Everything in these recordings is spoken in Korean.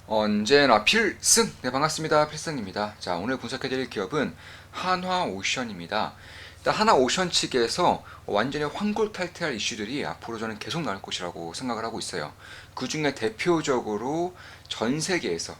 언제나 필승! 네, 반갑습니다. 필승입니다. 자, 오늘 분석해드릴 기업은 한화오션입니다. 일단 한화오션 측에서 완전히 환골탈태할 이슈들이 앞으로 저는 계속 나올 것이라고 생각을 하고 있어요. 그 중에 대표적으로 전 세계에서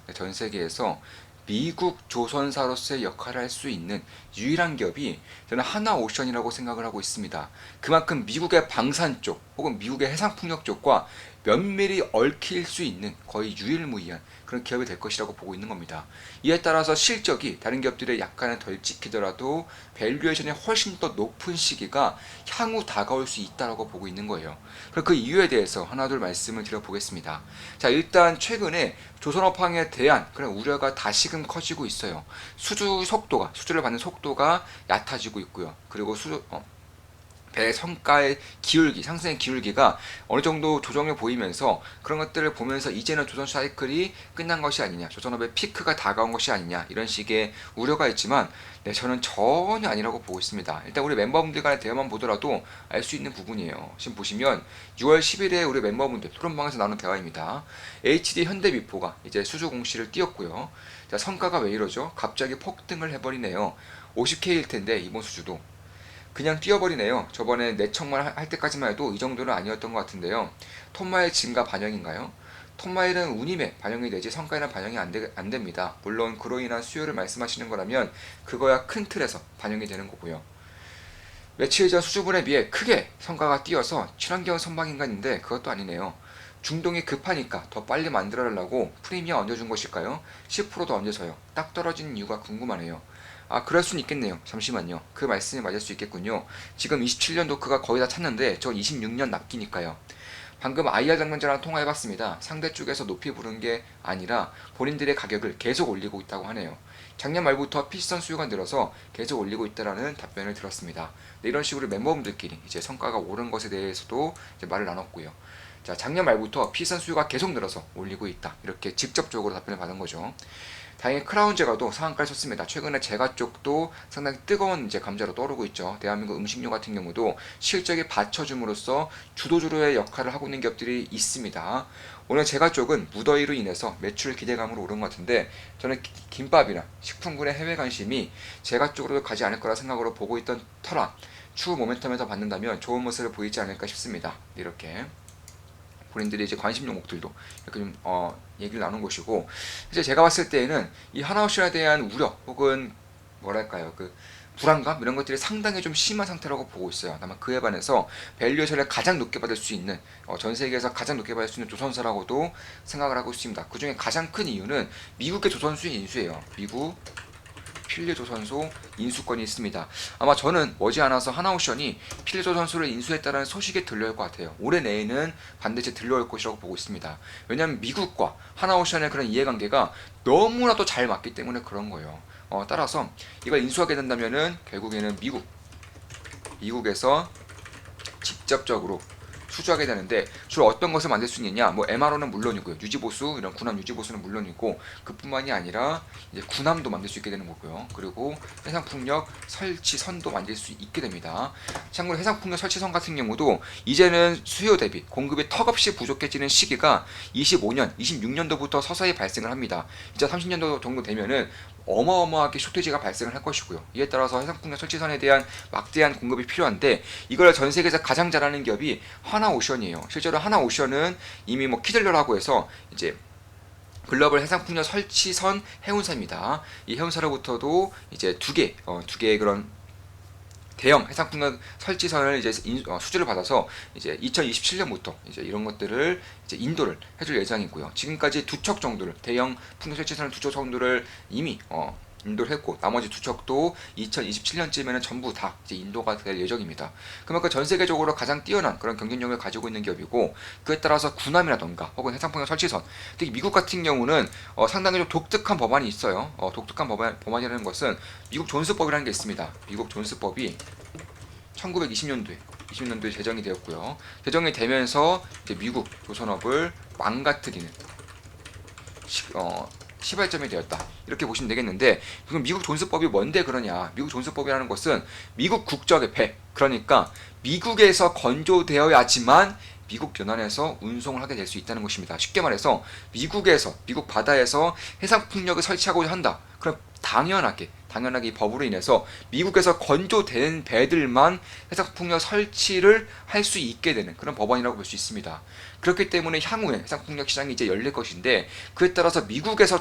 미국 조선사로서의 역할을 할 수 있는 유일한 기업이 저는 하나오션이라고 생각을 하고 있습니다. 그만큼 미국의 방산 쪽 혹은 미국의 해상풍력 쪽과 면밀히 얽힐 수 있는 거의 유일무이한 그런 기업이 될 것이라고 보고 있는 겁니다. 이에 따라서 실적이 다른 기업들의 약간은 덜 찍히더라도 밸류에이션이 훨씬 더 높은 시기가 향후 다가올 수 있다고 보고 있는 거예요. 그리고 그 이유에 대해서 하나둘 말씀을 드려보겠습니다. 자, 일단 최근에 조선업황에 대한 그런 우려가 다시금 커지고 있어요. 수주를 받는 속도가 얕아지고 있고요. 그리고 배 성과의 기울기, 상승의 기울기가 어느 정도 조정해 보이면서 그런 것들을 보면서 이제는 조선 사이클이 끝난 것이 아니냐, 조선업의 피크가 다가온 것이 아니냐 이런 식의 우려가 있지만 네, 저는 전혀 아니라고 보고 있습니다. 일단 우리 멤버분들 간의 대화만 보더라도 알 수 있는 부분이에요. 지금 보시면 6월 10일에 우리 멤버분들 토론방에서 나눈 대화입니다. HD 현대미포가 이제 수주 공시를 띄웠고요. 자, 성과가 왜 이러죠? 갑자기 폭등을 해버리네요. 50K일 텐데 이번 수주도 그냥 뛰어버리네요. 저번에 내청만 할 때까지만 해도 이 정도는 아니었던 것 같은데요. 톤마일 증가 반영인가요? 톤마일은 운임에 반영이 되지 성과에는 반영이 안 됩니다. 물론 그로 인한 수요를 말씀하시는 거라면 그거야 큰 틀에서 반영이 되는 거고요. 며칠 전 수주분에 비해 크게 성과가 뛰어서 친환경 선박인간인데 그것도 아니네요. 중동이 급하니까 더 빨리 만들어달라고 프리미엄 얹어준 것일까요? 10%더 얹어서요. 딱 떨어진 이유가 궁금하네요. 아, 그럴 수는 있겠네요. 잠시만요. 그 말씀이 맞을 수 있겠군요. 지금 27년 도크가 거의 다 찼는데 저 26년 납기니까요. 방금 IR 장면자랑 통화해봤습니다. 상대 쪽에서 높이 부른 게 아니라 본인들의 가격을 계속 올리고 있다고 하네요. 작년 말부터 피시선 수요가 늘어서 계속 올리고 있다라는 답변을 들었습니다. 네, 이런 식으로 멤버분들끼리 이제 성과가 오른 것에 대해서도 이제 말을 나눴고요. 자, 작년 말부터 피시선 수요가 계속 늘어서 올리고 있다. 이렇게 직접적으로 답변을 받은 거죠. 다행히 크라운 제과도 상한가를 쳤습니다. 최근에 제과 쪽도 상당히 뜨거운 이제 감자로 떠오르고 있죠. 대한민국 음식료 같은 경우도 실적이 받쳐줌으로써 주도주로의 역할을 하고 있는 기업들이 있습니다. 오늘 제과 쪽은 무더위로 인해서 매출 기대감으로 오른 것 같은데 저는 김밥이나 식품군의 해외 관심이 제과 쪽으로 가지 않을 거라 생각으로 보고 있던 터라 추후 모멘텀에서 받는다면 좋은 모습을 보이지 않을까 싶습니다. 이렇게 본인들이 이제 관심 종목들도 이렇게 좀 얘기를 나눈 것이고, 이제 제가 봤을 때에는 이 하나오션에 대한 우려 혹은 뭐랄까요, 그 불안감 이런 것들이 상당히 좀 심한 상태라고 보고 있어요. 아마 그에 반해서 밸류에이션을 가장 높게 받을 수 있는 전 세계에서 가장 높게 받을 수 있는 조선사라고도 생각을 하고 있습니다. 그 중에 가장 큰 이유는 미국의 조선수의 인수예요. 미국 필리조선소 인수권이 있습니다. 아마 저는 머지않아서 하나오션이 필리조선소를 인수했다는 소식이 들려올 것 같아요. 올해 내에는 반드시 들려올 것이라고 보고 있습니다. 왜냐하면 미국과 하나오션의 그런 이해관계가 너무나도 잘 맞기 때문에 그런 거예요. 따라서 이걸 인수하게 된다면은 결국에는 미국에서 직접적으로 수주하게 되는데 주로 어떤 것을 만들 수 있느냐, 뭐 MRO는 물론이고요, 유지보수 이런 군함 유지보수는 물론이고 그뿐만이 아니라 이제 군함도 만들 수 있게 되는 거고요. 그리고 해상풍력 설치선도 만들 수 있게 됩니다. 참고로 해상풍력 설치선 같은 경우도 이제는 수요 대비 공급이 턱없이 부족해지는 시기가 25년, 26년도부터 서서히 발생을 합니다. 2030년도 정도 되면은 어마어마하게 쇼티지가 발생을 할 것이고요. 이에 따라서 해상풍력 설치선에 대한 막대한 공급이 필요한데 이걸 전 세계에서 가장 잘하는 기업이 하나오션이에요. 실제로 하나오션은 이미 뭐 키들러라고 해서 이제 글로벌 해상풍력 설치선 해운사입니다. 이 해운사로부터도 이제 두 개의 그런 대형 해상풍력 설치선을 이제 수주를 받아서 이제 2027년부터 이제 이런 것들을 이제 인도를 해줄 예정이고요. 지금까지 두 척 정도를 대형 풍력 설치선을 두 척 정도를 이미 인도를 했고 나머지 두 척도 2027년쯤에는 전부 다 이제 인도가 될 예정입니다. 그만큼 전 세계적으로 가장 뛰어난 그런 경쟁력을 가지고 있는 기업이고 그에 따라서 군함이라던가 혹은 해상풍력 설치선 특히 미국 같은 경우는 상당히 좀 독특한 법안이 있어요. 독특한 법안이라는 것은 미국 존스법이라는 게 있습니다. 미국 존스법이 1920년도에 제정이 되었고요. 제정이 되면서 이제 미국 조선업을 망가뜨리는 시발점이 되었다. 이렇게 보시면 되겠는데 그럼 미국 존스법이 뭔데 그러냐. 미국 존스법이라는 것은 미국 국적의 배, 그러니까 미국에서 건조되어야지만 미국 연안에서 운송을 하게 될 수 있다는 것입니다. 쉽게 말해서 미국 바다에서 해상 풍력을 설치하고자 한다. 그럼 당연하게 이 법으로 인해서 미국에서 건조된 배들만 해상 풍력 설치를 할 수 있게 되는 그런 법안이라고 볼 수 있습니다. 그렇기 때문에 향후에 해상 풍력 시장이 이제 열릴 것인데, 그에 따라서 미국에서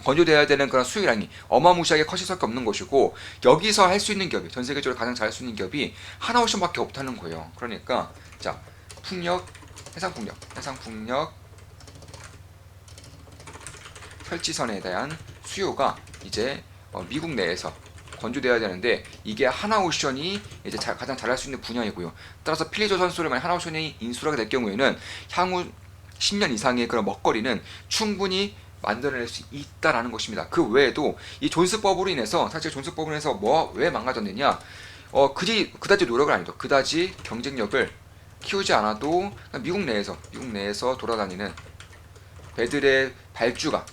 건조돼야 되는 그런 수요량이 어마무시하게 커질 수밖에 없는 것이고, 여기서 할 수 있는 기업이, 전 세계적으로 가장 잘 할 수 있는 기업이 하나오션밖에 없다는 거예요. 그러니까 자, 해상 풍력 설치선에 대한 수요가 이제 미국 내에서 건조돼야 되는데, 이게 하나오션이 이제 가장 잘할 수 있는 분야이고요. 따라서 필리조선소를 만약 하나오션이 인수하게 될 경우에는 향후 10년 이상의 그런 먹거리는 충분히 만들어낼 수 있다라는 것입니다. 그 외에도 이 존스법으로 인해서, 사실 존스법으로 인해서 왜 망가졌느냐, 그다지 노력을 안 해도, 그다지 경쟁력을 키우지 않아도 미국 내에서 돌아다니는 배들의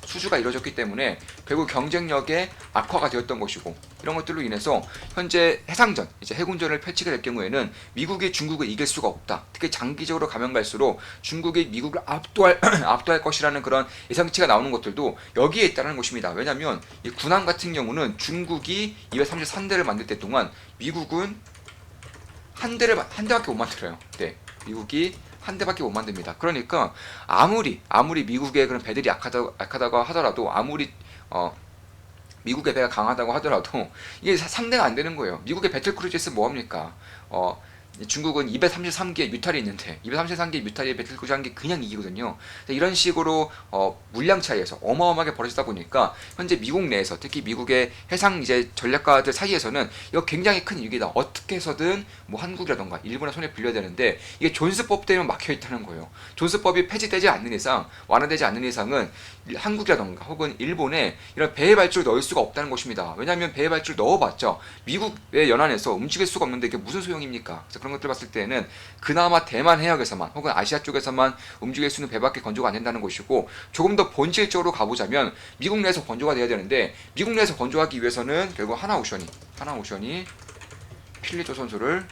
수주가 이루어졌기 때문에 결국 경쟁력의 악화가 되었던 것이고, 이런 것들로 인해서 현재 이제 해군전을 펼치게 될 경우에는 미국이 중국을 이길 수가 없다. 특히 장기적으로 가면 갈수록 중국이 미국을 압도할 것이라는 그런 예상치가 나오는 것들도 여기에 있다는 것입니다. 왜냐하면 이 군함 같은 경우는 중국이 233대를 만들 때 동안 미국은 한 대밖에 못 만들어요. 네, 미국이 한 대밖에 못 만듭니다. 그러니까 아무리 미국의 그런 배들이 약하다고 하더라도, 아무리 미국의 배가 강하다고 하더라도 이게 상대가 안 되는 거예요. 미국의 배틀크루즈에서 뭐 합니까? 중국은 233개의 뮤탈이 있는데 233개의 뮤탈의 배틀크루즈 한 개 그냥 이기거든요. 이런 식으로 물량 차이에서 어마어마하게 벌어지다 보니까 현재 미국 내에서, 특히 미국의 해상 이제 전략가들 사이에서는 이거 굉장히 큰 위기다. 어떻게 해서든 뭐 한국이라던가 일본의 손에 빌려야 되는데, 이게 존스법 때문에 막혀 있다는 거예요. 존스법이 폐지되지 않는 이상, 완화되지 않는 이상은 한국이라던가 혹은 일본에 이런 배의 발주를 넣을 수가 없다는 것입니다. 왜냐하면 배의 발주를 넣어봤자 미국의 연안에서 움직일 수가 없는데 이게 무슨 소용입니까? 그래서 그런 것들 봤을 때는 그나마 대만 해역에서만 혹은 아시아 쪽에서만 움직일 수 있는 배밖에 건조가 안 된다는 것이고, 조금 더 본질적으로 가보자면 미국 내에서 건조가 돼야 되는데, 미국 내에서 건조하기 위해서는 결국 하나오션이 필리조선소를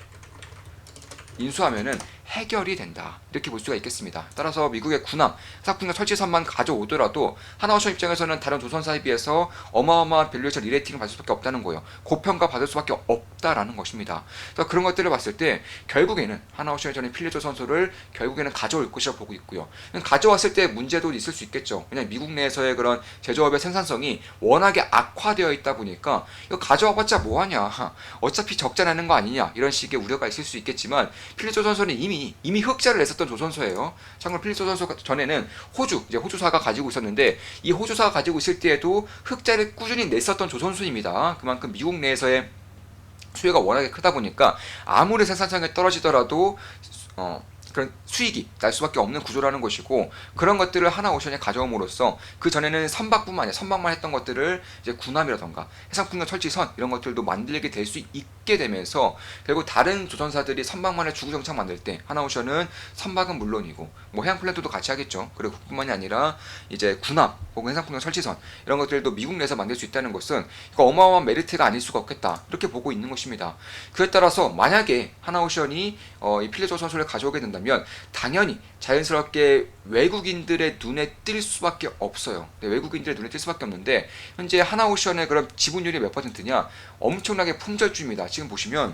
인수하면은 해결이 된다, 이렇게 볼 수가 있겠습니다. 따라서 미국의 군함, 해상풍력 설치선만 가져오더라도 하나오션 입장에서는 다른 조선사에 비해서 어마어마한 밸류에이션 리레이팅을 받을 수밖에 없다는 거예요. 고평가 받을 수밖에 없다라는 것입니다. 그래서 그런 것들을 봤을 때 결국에는 하나오션이 저는 필리조선소를 결국에는 가져올 것이라고 보고 있고요. 가져왔을 때 문제도 있을 수 있겠죠. 왜냐하면 미국 내에서의 그런 제조업의 생산성이 워낙에 악화되어 있다 보니까 이거 가져와봤자 뭐하냐, 어차피 적자 나는 거 아니냐, 이런 식의 우려가 있을 수 있겠지만, 필리조선소는 이미 흑자를 냈었던 조선소예요. 참고로 필리조선소 전에는 호주사가 가지고 있었는데, 이 호주사가 가지고 있을 때에도 흑자를 꾸준히 냈었던 조선소입니다. 그만큼 미국 내에서의 수요가 워낙에 크다 보니까 아무리 생산성이 떨어지더라도 그런 수익이 날 수밖에 없는 구조라는 것이고, 그런 것들을 하나오션에 가져옴으로써 그 전에는 선박만 했던 것들을 이제 군함이라던가 해상풍력 설치선 이런 것들도 만들게 될 수 있게 되면서, 결국 다른 조선사들이 선박만의 주구장창 만들 때 하나오션은 선박은 물론이고 뭐 해양 플랜트도 같이 하겠죠. 그리고 그뿐만이 아니라 이제 군함 혹은 해상풍력 설치선 이런 것들도 미국 내에서 만들 수 있다는 것은 이거 어마어마한 메리트가 아닐 수가 없겠다, 이렇게 보고 있는 것입니다. 그에 따라서 만약에 하나오션이 이 필리조선소를 가져오게 된다면 당연히 자연스럽게 외국인들의 눈에 띌 수밖에 없어요. 네, 외국인들의 눈에 띌 수밖에 없는데, 현재 하나오션의 그런 지분율이 몇 퍼센트냐, 엄청나게 품절주입니다. 지금 보시면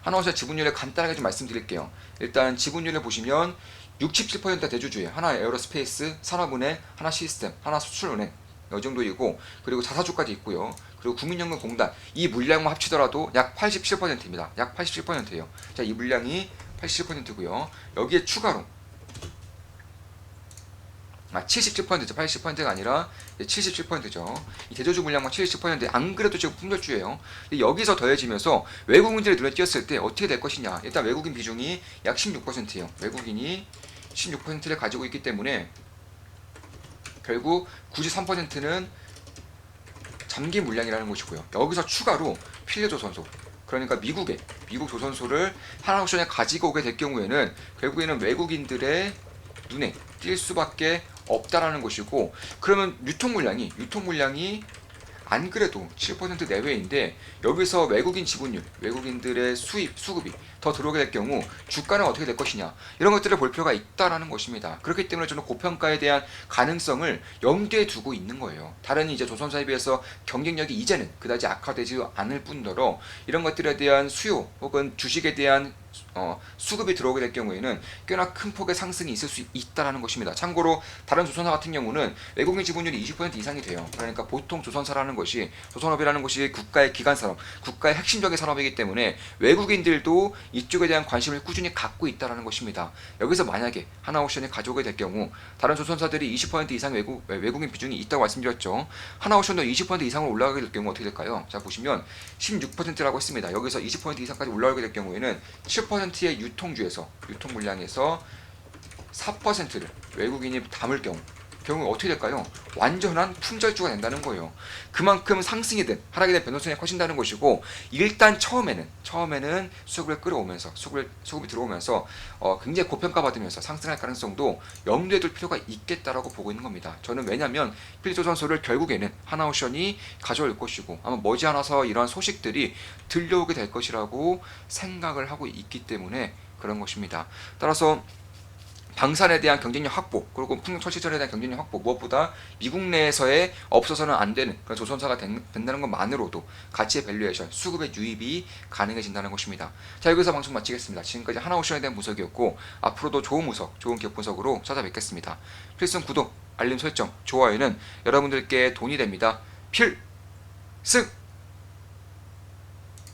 하나오션 지분율을 간단하게 좀 말씀드릴게요. 일단 지분율을 보시면 67% 대주주예요. 하나 에어로스페이스, 산업은행, 하나 시스템, 하나 수출은행, 이 정도이고, 그리고 자사주까지 있고요. 그리고 국민연금공단, 이 물량만 합치더라도 약 87%입니다. 약 87%예요. 자, 이 물량이 87%고요. 여기에 추가로 77%죠. 80%가 아니라 77%죠. 이 대저주 물량만 77%인데 안 그래도 지금 품절주예요. 여기서 더해지면서 외국인들의 눈에 띄었을 때 어떻게 될 것이냐. 일단 외국인 비중이 약 16%예요. 외국인이 16%를 가지고 있기 때문에 결국 93%는 잠기 물량이라는 것이고요. 여기서 추가로 필리조선소, 그러니까 미국 조선소를 하나오션에 가지고 오게 될 경우에는 결국에는 외국인들의 눈에 띌 수밖에 없다라는 것이고, 그러면 유통 물량이 안 그래도 7% 내외인데 여기서 외국인 지분율, 외국인들의 수급이 더 들어오게 될 경우 주가는 어떻게 될 것이냐 이런 것들을 볼 필요가 있다라는 것입니다. 그렇기 때문에 저는 고평가에 대한 가능성을 염두에 두고 있는 거예요. 다른 이제 조선사에 비해서 경쟁력이 이제는 그다지 악화되지 않을 뿐더러 이런 것들에 대한 수요 혹은 주식에 대한 수급이 들어오게 될 경우에는 꽤나 큰 폭의 상승이 있을 수 있다라는 것입니다. 참고로 다른 조선사 같은 경우는 외국인 지분율이 20% 이상이 돼요. 그러니까 보통 조선사라는 것이 조선업이라는 것이 국가의 기관 산업, 국가의 핵심적인 산업이기 때문에 외국인들도 이쪽에 대한 관심을 꾸준히 갖고 있다라는 것입니다. 여기서 만약에 하나오션이 가져오게 될 경우 다른 조선사들이 20% 이상 외국인 비중이 있다고 말씀드렸죠. 하나오션도 20% 이상으로 올라가게 될 경우 어떻게 될까요? 자 보시면 16%라고 했습니다. 여기서 20% 이상까지 올라가게 될 경우에는 10%의 유통주에서 유통 물량에서 4%를 외국인이 담을 경우 어떻게 될까요? 완전한 품절주가 된다는 거예요. 그만큼 상승이든 하락이든 변동성이 커진다는 것이고 일단 처음에는 수급을 끌어오면서 수급이 들어오면서 굉장히 고평가받으면서 상승할 가능성도 염두에 둘 필요가 있겠다라고 보고 있는 겁니다. 저는 왜냐하면 필리조선소를 결국에는 하나오션이 가져올 것이고 아마 머지않아서 이러한 소식들이 들려오게 될 것이라고 생각을 하고 있기 때문에 그런 것입니다. 따라서 방산에 대한 경쟁력 확보 그리고 풍력철시설에 대한 경쟁력 확보 무엇보다 미국 내에서의 없어서는 안 되는 그런 조선사가 된다는 것만으로도 가치의 밸류에이션 수급의 유입이 가능해진다는 것입니다. 자 여기서 방송 마치겠습니다. 지금까지 하나오션에 대한 분석이었고 앞으로도 좋은 분석 좋은 기업 분석으로 찾아뵙겠습니다. 필승 구독 알림 설정 좋아요는 여러분들께 돈이 됩니다. 필승